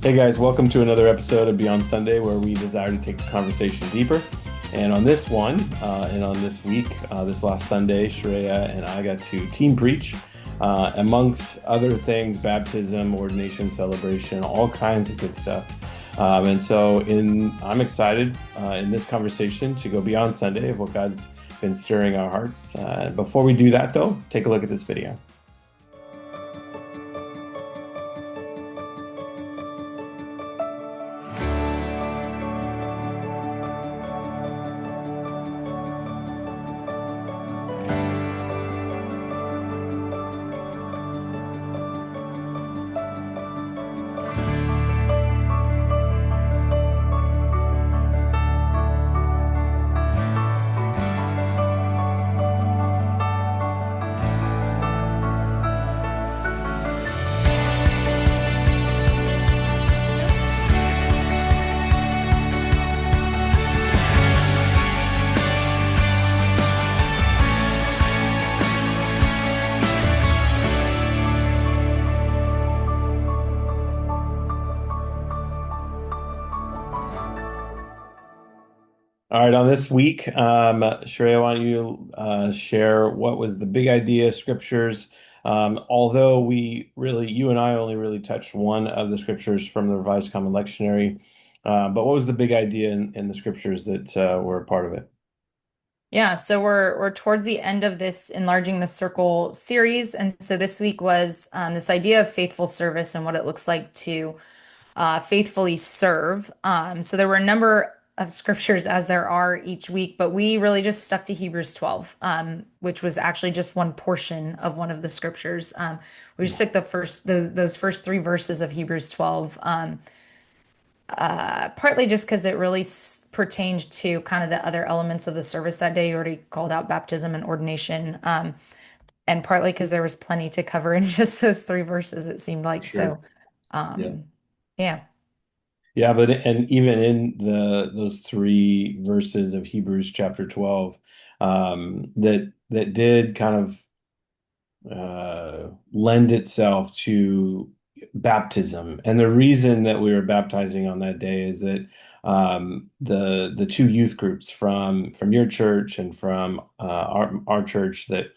Hey guys, welcome to another episode of Beyond Sunday where we desire to take the conversation deeper. And on this one, and on this week, this last Sunday, Shreya and I got to team preach, amongst other things, baptism, ordination, celebration, all kinds of good stuff. I'm excited in this conversation to go beyond Sunday of what God's been stirring our hearts. Before we do that, though, take a look at this video. All right, on this week, Shreya, why don't you share what was the big idea, scriptures? Although you and I only really touched one of the scriptures from the Revised Common Lectionary, but what was the big idea in the scriptures that were a part of it? Yeah, so we're towards the end of this Enlarging the Circle series, and so this week was this idea of faithful service and what it looks like to faithfully serve. So there were a number of scriptures as there are each week, but we really just stuck to Hebrews 12, which was actually just one portion of one of the scriptures. We just took the first those first three verses of Hebrews 12. Partly just because it really pertained to kind of the other elements of the service that day. You already called out baptism and ordination, and partly because there was plenty to cover in just those three verses, it seemed like. Sure. So, Yeah. um, yeah, Yeah, but and even in the those three verses of Hebrews chapter 12, that did kind of lend itself to baptism. And the reason that we were baptizing on that day is that the two youth groups from your church and from our church that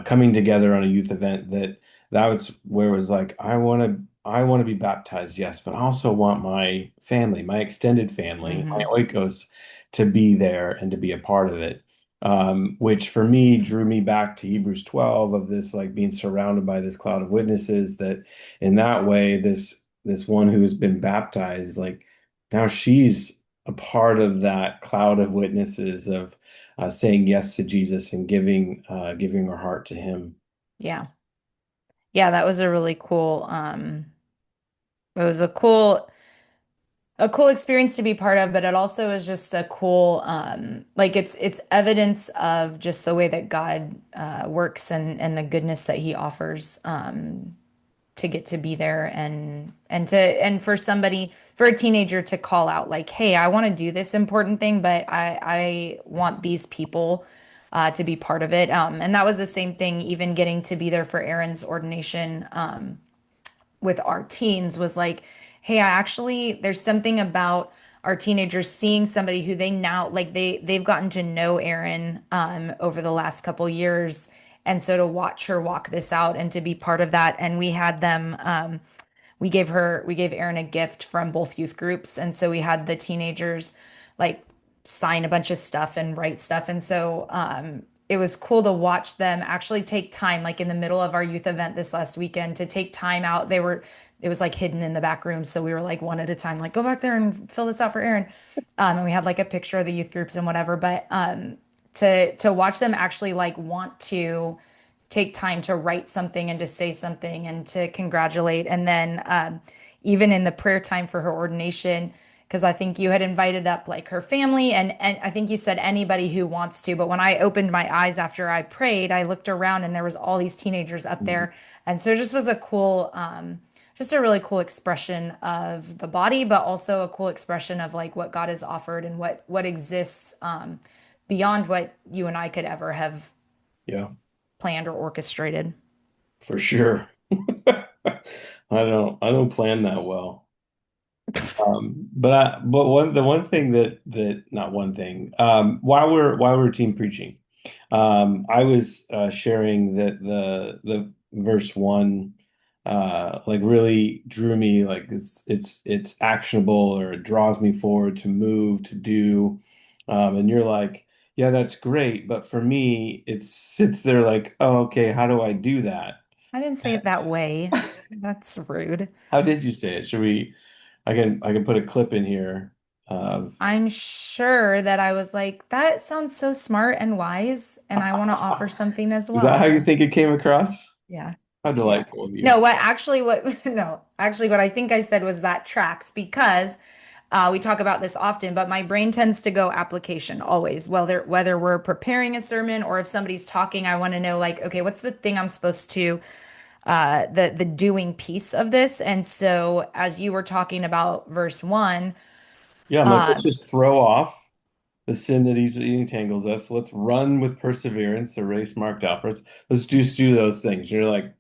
coming together on a youth event that was where it was like I want to be baptized, yes, but I also want my family, my extended family, my hmm oikos to be there and to be a part of it, which for me drew me back to Hebrews 12 of this like being surrounded by this cloud of witnesses that in that way this one who has been baptized like now she's a part of that cloud of witnesses of saying yes to Jesus and giving her heart to him. yeah, yeah. That was a really cool. It was a cool experience to be part of, but it also is just a cool, like it's evidence of just the way that God works and the goodness that He offers. To get to be there and for somebody for a teenager to call out like, hey, I want to do this important thing, but I want these people to be part of it. And that was the same thing, even getting to be there for Aaron's ordination with our teens was like, hey, I actually there's something about our teenagers seeing somebody who they now like they've gotten to know Erin over the last couple years. And so to watch her walk this out and to be part of that. And we had them we gave Erin a gift from both youth groups. And so we had the teenagers like sign a bunch of stuff and write stuff. And so it was cool to watch them actually take time, like in the middle of our youth event this last weekend, to take time out. It was like hidden in the back room. So we were like one at a time, like, go back there and fill this out for Erin. And we had like a picture of the youth groups and whatever. But to watch them actually like want to take time to write something and to say something and to congratulate. And then even in the prayer time for her ordination, because I think you had invited up like her family and I think you said anybody who wants to. But when I opened my eyes after I prayed, I looked around and there was all these teenagers up there. And so it just was a cool, just a really cool expression of the body, but also a cool expression of like what God has offered and what exists beyond what you and I could ever have Yeah, planned or orchestrated. for sure. I don't plan that well. But the one thing that not one thing while we're team preaching, I was sharing that the verse one like really drew me, like it's actionable, or it draws me forward to move to do, and you're like, yeah, that's great, but for me it sits there like, oh, okay, how do I do that? I didn't say it that way. That's rude. How did you say it? Should we? I can put a clip in here of. I'm sure that I was like, that sounds so smart and wise, and I want to offer something as Is that how well. you think it came across? Yeah. How Yeah. delightful of you. No, no, actually, what I think I said was that tracks because we talk about this often, but my brain tends to go application always, whether we're preparing a sermon or if somebody's talking, I want to know like, okay, what's the thing I'm supposed to the doing piece of this. And so as you were talking about verse one, Yeah, I'm like, let's um, just throw off the sin that easily entangles us. Let's run with perseverance the race marked out for us. Let's just do those things. You're like,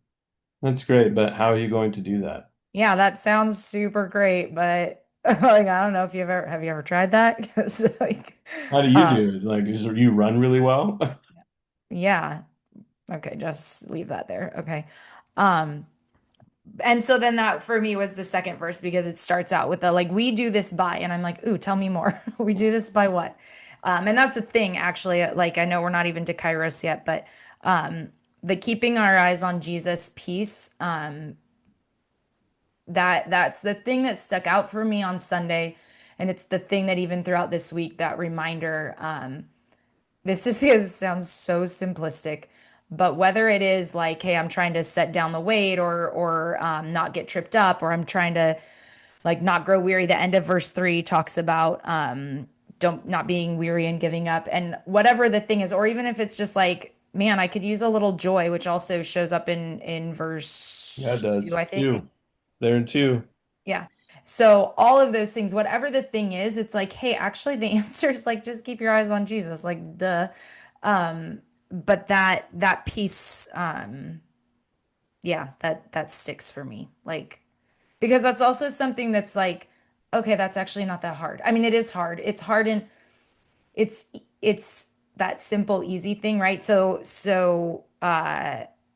that's great, but how are you going to do that? yeah, that sounds super great, but like I don't know if have you ever tried that? Because like How do you uh do it? Like, just you run really well? yeah, okay, just leave that there. Okay. Um and so then that for me was the second verse because it starts out with the like we do this by and I'm like, "Ooh, tell me more." We do this by what? And that's the thing actually, like I know we're not even to Kairos yet, but the keeping our eyes on Jesus piece, that's the thing that stuck out for me on Sunday. And it's the thing that even throughout this week, that reminder, this is it sounds so simplistic, but whether it is like, hey, I'm trying to set down the weight or not get tripped up, or I'm trying to like not grow weary. The end of verse three talks about don't not being weary and giving up, and whatever the thing is, or even if it's just like, man, I could use a little joy, which also shows up in Yeah, it verse two, does. I think. Two. It's there in two. Yeah. So all of those things, whatever the thing is, it's like, hey, actually the answer is like just keep your eyes on Jesus. Like duh. But that piece, yeah, that sticks for me. Like because that's also something that's like, okay, that's actually not that hard. I mean, it is hard. It's hard and it's it's that simple, easy thing, right? So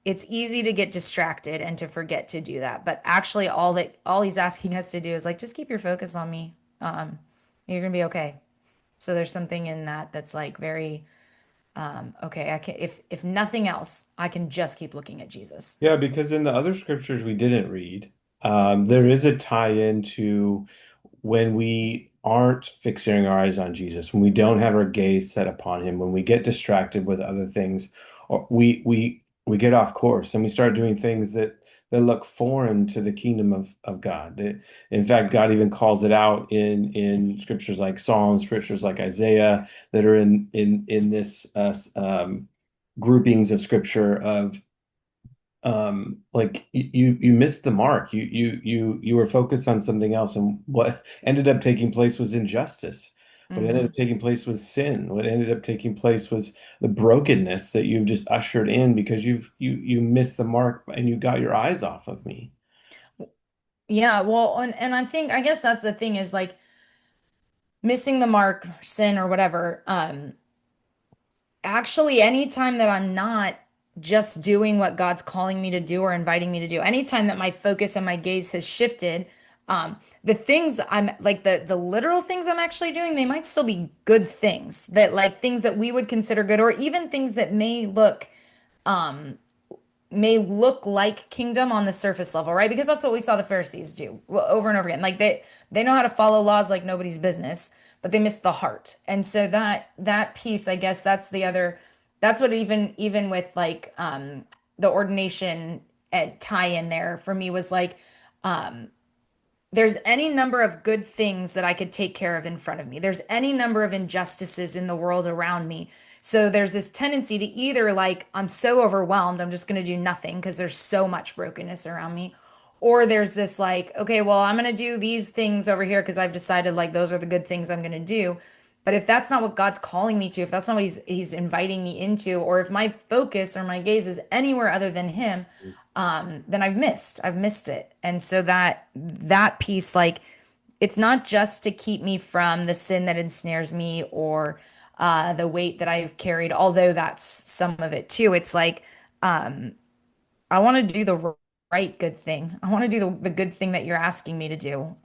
it's easy to get distracted and to forget to do that. But actually all he's asking us to do is like just keep your focus on me. You're gonna be okay. So there's something in that that's like very okay, I can if nothing else, I can just keep looking at Jesus. Yeah, because in the other scriptures we didn't read, there is a tie-in to when we aren't fixing our eyes on Jesus, when we don't have our gaze set upon him, when we get distracted with other things, or we get off course and we start doing things that look foreign to the kingdom of God. In fact, God even calls it out in scriptures like Psalms, scriptures like Isaiah, that are in this groupings of scripture of like you missed the mark. You were focused on something else, and what ended up taking place was injustice. What ended up Hmm. taking place was sin. What ended up taking place was the brokenness that you've just ushered in because you missed the mark and you got your eyes off of me. Yeah, well, and I think I guess that's the thing is like missing the mark, sin or whatever. Actually, anytime that I'm not just doing what God's calling me to do or inviting me to do, anytime that my focus and my gaze has shifted, the things I'm like the literal things I'm actually doing, they might still be good things that like things that we would consider good, or even things that may look like kingdom on the surface level, right? Because that's what we saw the Pharisees do over and over again. Like they know how to follow laws like nobody's business, but they miss the heart. And so that piece, I guess that's what even with like the ordination at tie in there for me was like there's any number of good things that I could take care of in front of me. There's any number of injustices in the world around me. So there's this tendency to either like, I'm so overwhelmed, I'm just going to do nothing because there's so much brokenness around me. Or there's this like, okay, well, I'm going to do these things over here because I've decided like those are the good things I'm going to do. But if that's not what God's calling me to, if that's not what he's inviting me into, or if my focus or my gaze is anywhere other than him, then I've missed it. And so that piece, like, it's not just to keep me from the sin that ensnares me or the weight that I've carried, although that's some of it too. It's like I want to do the right good thing. I want to do the good thing that you're asking me to do.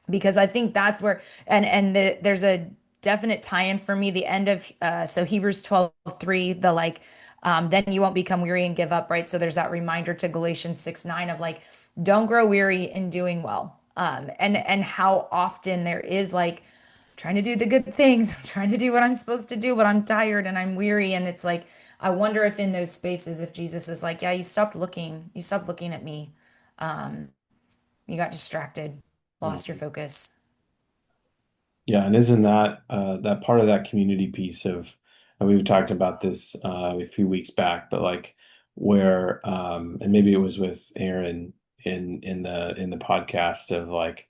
Because I think that's where there's a definite tie-in for me. The end of so Hebrews 12:3, the like then you won't become weary and give up, right? So there's that reminder to Galatians 6:9 of like, don't grow weary in doing well. And how often there is like trying to do the good things, I'm trying to do what I'm supposed to do, but I'm tired and I'm weary. And it's like, I wonder if in those spaces, if Jesus is like, yeah, you stopped looking at me. You got distracted, lost your Mhm. focus. Yeah, and isn't that that part of that community piece of, and we've talked about this a few weeks back, but like where and maybe it was with Aaron in the podcast of like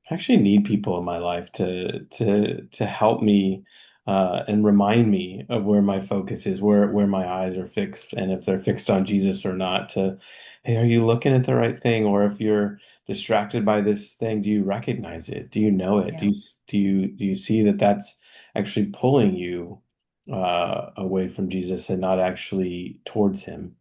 I actually need people in my life to help me and remind me of where my focus is, where my eyes are fixed, and if they're fixed on Jesus or not. To, hey, are you looking at the right thing? Or if you're distracted by this thing, do you recognize it? Do you know it? Yeah. Do you see that that's actually pulling you away from Jesus and not actually towards Him?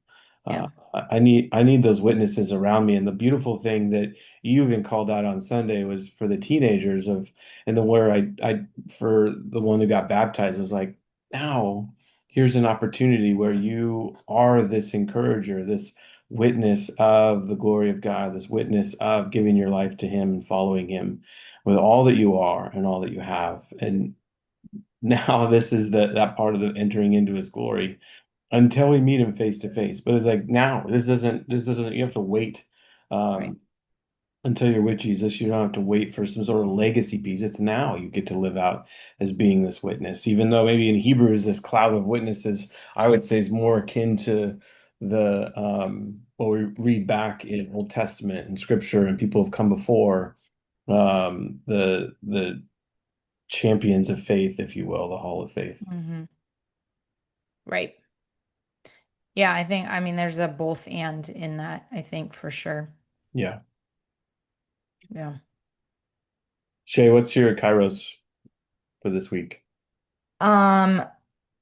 Uh, Yeah. I need those witnesses around me. And the beautiful thing that you even called out on Sunday was for the teenagers of, and then where I for the one who got baptized was like, now here's an opportunity where you are this encourager, this witness of the glory of God, this witness of giving your life to Him and following Him with all that you are and all that you have. And now this is that part of the entering into His glory until we meet Him face to face. But it's like now this doesn't you have to wait. Right. Um, until you're with Jesus, you don't have to wait for some sort of legacy piece. It's now you get to live out as being this witness. Even though maybe in Hebrews, this cloud of witnesses, I would say is more akin to the what we read back in Old Testament and Scripture, and people have come before the champions of faith, if you will, the Hall of Faith. Hmm. Right. Yeah, I mean, there's a both and in that, I think for sure. Yeah. Yeah. Shay, what's your Kairos for this week? Um,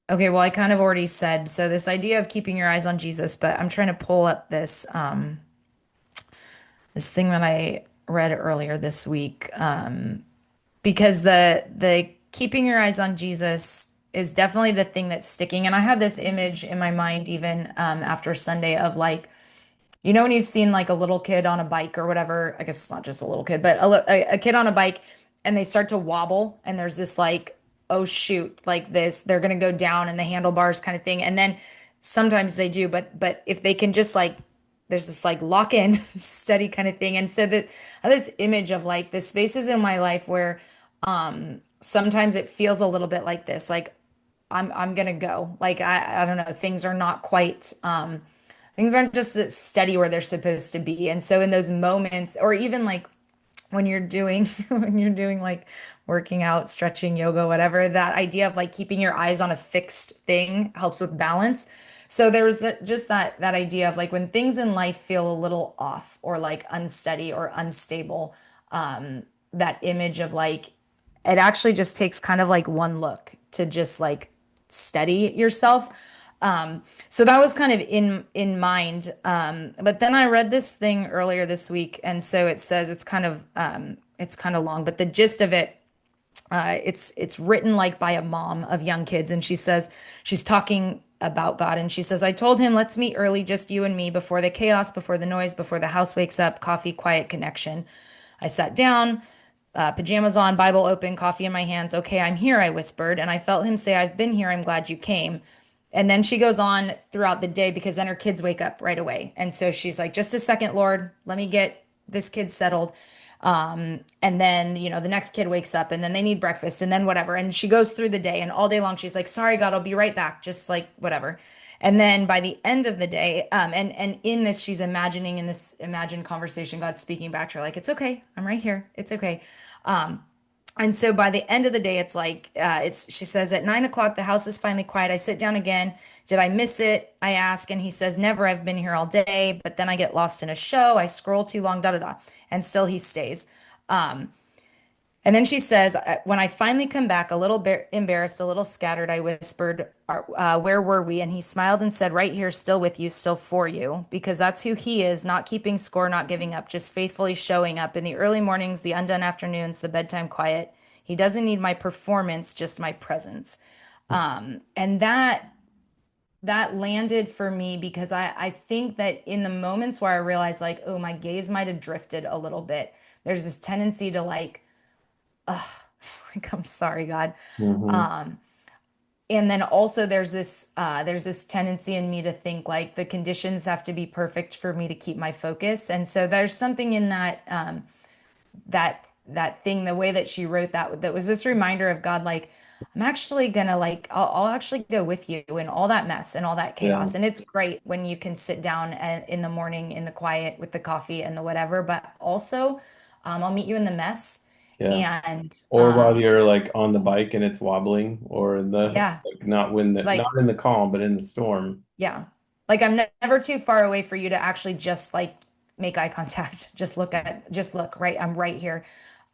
okay, well, I kind of already said, so this idea of keeping your eyes on Jesus, but I'm trying to pull up this thing that I read earlier this week. Because the keeping your eyes on Jesus is definitely the thing that's sticking. And I have this image in my mind even after Sunday of like, you know, when you've seen like a little kid on a bike or whatever, I guess it's not just a little kid, but a kid on a bike and they start to wobble and there's this like, oh shoot, like this, they're gonna go down in the handlebars kind of thing. And then sometimes they do, but if they can just like there's this like lock in steady kind of thing. And so that I have this image of like the spaces in my life where sometimes it feels a little bit like this, like I'm gonna go. Like I don't know, things are not quite things aren't just steady where they're supposed to be. And so in those moments, or even like when you're doing when you're doing like working out, stretching, yoga, whatever, that idea of like keeping your eyes on a fixed thing helps with balance. So there's just that idea of like when things in life feel a little off or like unsteady or unstable, that image of like it actually just takes kind of like one look to just like steady yourself. So that was kind of in mind. But then I read this thing earlier this week, and so it says it's kind of long, but the gist of it, it's written like by a mom of young kids, and she says she's talking about God, and she says, "I told him, let's meet early, just you and me, before the chaos, before the noise, before the house wakes up, coffee, quiet connection." I sat down, pajamas on, Bible open, coffee in my hands. "Okay, I'm here," I whispered, and I felt him say, "I've been here. I'm glad you came." And then she goes on throughout the day because then her kids wake up right away. And so she's like, "Just a second, Lord, let me get this kid settled." And then, you know, the next kid wakes up and then they need breakfast and then whatever. And she goes through the day and all day long she's like, "Sorry, God, I'll be right back." Just like whatever. And then by the end of the day, and in this, she's imagining in this imagined conversation, God speaking back to her, like, "It's okay. I'm right here. It's okay." And so by the end of the day, it's like she says at 9 o'clock, the house is finally quiet. I sit down again. "Did I miss it?" I ask, and he says, "Never. I've been here all day, but then I get lost in a show. I scroll too long, da da da." And still he stays. And then she says, when I finally come back, a little bit embarrassed, a little scattered, I whispered, where were we? And he smiled and said, right here, still with you, still for you, because that's who he is, not keeping score, not giving up, just faithfully showing up in the early mornings, the undone afternoons, the bedtime quiet. He doesn't need my performance, just my presence. And that landed for me because I think that in the moments where I realized like, oh, my gaze might have drifted a little bit, there's this tendency to like, like, I'm sorry, God. Hmm. And then also there's this tendency in me to think like the conditions have to be perfect for me to keep my focus. And so there's something in that thing, the way that she wrote that was this reminder of God, like, I'm actually gonna like I'll actually go with you in all that mess and all that Yeah. chaos. And it's great when you can sit down in the morning in the quiet with the coffee and the whatever, but also I'll meet you in the mess. Yeah. And Or while you're like on the bike and it's wobbling, or in the yeah, like not when the like not in the calm, but in the storm. yeah. Like I'm never too far away for you to actually just like make eye contact. Just look, right? I'm right here.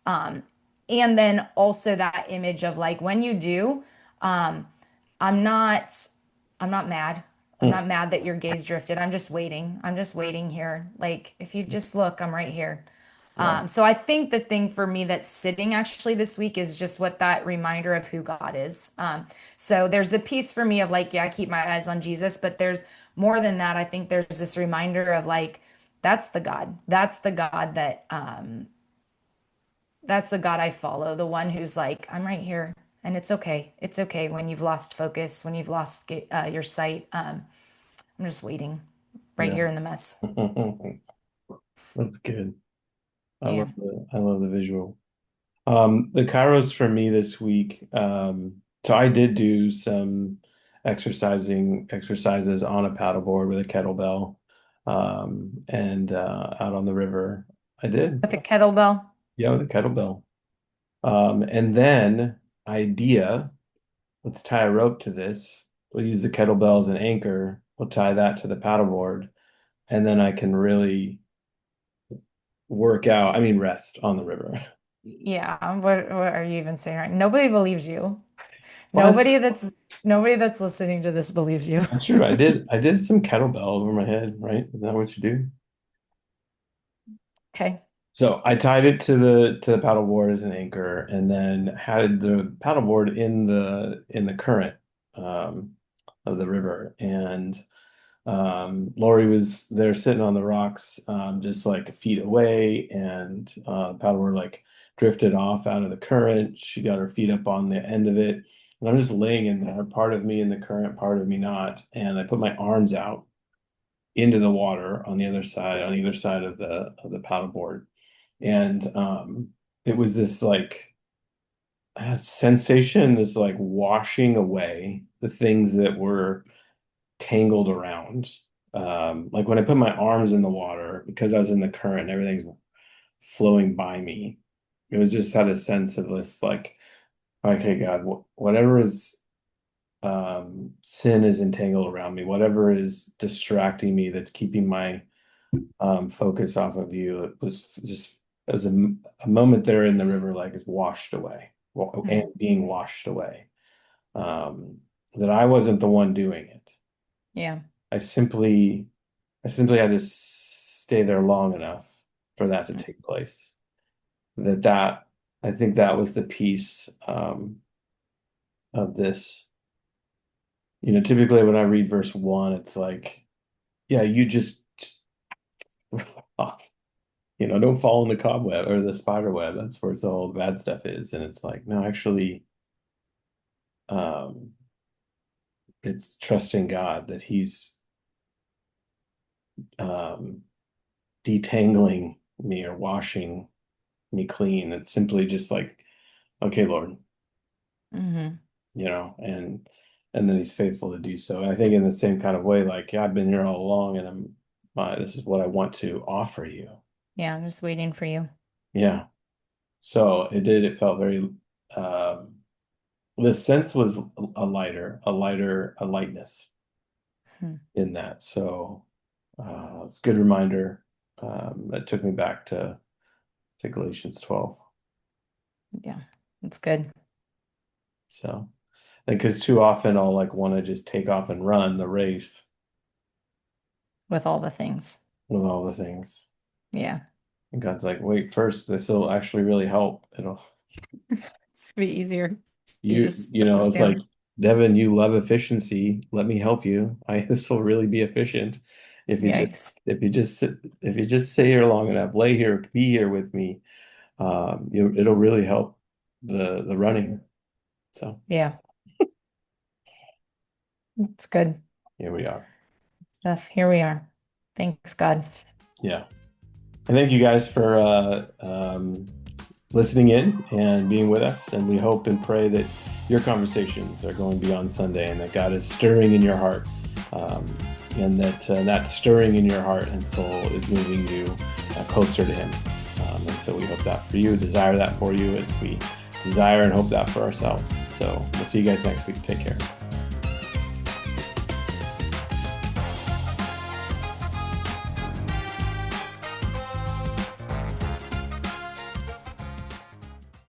Um, and then also that image of like when you do, um, I'm not I'm not mad. I'm Hmm. not mad that your gaze drifted. I'm just waiting. I'm just waiting here. Like if you just look, I'm right here. Yeah. So I think the thing for me that's sitting actually this week is just what that reminder of who God is. So there's the piece for me of like, yeah, I keep my eyes on Jesus, but there's more than that. I think there's this reminder of like, that's the God. That's the God I follow, the one who's like, I'm right here. And it's okay. It's okay when you've lost focus, when you've lost your sight. I'm just waiting right Yeah. here in the mess. That's good. Yeah. I love the visual. The Kairos for me this week. So I did do some exercises on a paddleboard with a kettlebell, and out on the river. I did, With a kettlebell. yeah, with a kettlebell. And then idea, let's tie a rope to this. We'll use the kettlebell as an anchor. We'll tie that to the paddleboard, and then I can really work out. I mean, rest on the river. Yeah. What are you even saying right? Nobody believes you. Well, that's Nobody that's nobody that's listening to this believes you. not true. I did some kettlebell over my head, right? Is that what you do? Okay. So I tied it to the paddleboard as an anchor, and then had the paddleboard in the current um, of the river. And Lori was there sitting on the rocks, just like a feet away, and the paddleboard like drifted off out of the current. She got her feet up on the end of it, and I'm just laying in there, part of me in the current, part of me not. And I put my arms out into the water on either side of the paddleboard. And it was this like sensation, this like washing away the things that were tangled around. Like when I put my arms in the water, because I was in the current and everything's flowing by me, it was just had a sense of this like, okay, God, whatever is sin is entangled around me, whatever is distracting me, that's keeping my focus off of you. It was just as a moment there in the river, like is washed away, and Hmm. being washed away. Um, that I wasn't the one doing it. Yeah. I simply, I simply had to stay there long enough for that to take place. That I think that was the piece of this. Typically when I read verse 1, it's like, yeah, you just don't fall in the cobweb or the spider web. That's where it's all the bad stuff is. And it's like, no, actually, um, it's trusting God that He's um, detangling me or washing me clean. It's simply just like, okay, Lord, Hmm. and then He's faithful to do so. And I think in the same kind of way, like, yeah, I've been here all along, and this is what I want to offer you. Yeah, I'm just waiting for you. Yeah. So it did. It felt very. Um, the sense was a lightness Hmm. in that. So it's a good reminder that took me back to Galatians 12. Yeah, it's good So, because too often I'll like want to just take off and run the race with all the things. with all the things. Yeah, And God's like, wait, first, this will actually really help. It'll it's be easier if you you just you put know, this it's like, down. Devin, you love efficiency. Let me help you. This will really be efficient if you just Yikes. if you just sit here long enough, lay here, be here with me. It'll really help the running. So Yeah, it's good here we are. stuff. Here we are. Thanks, God. Yeah. And thank you guys for listening in and being with us. And we hope and pray that your conversations are going beyond Sunday and that God is stirring in your heart, um, and that stirring in your heart and soul is moving you closer to Him. And so we hope that for you, desire that for you as we desire and hope that for ourselves. So we'll see you guys next week. Take care.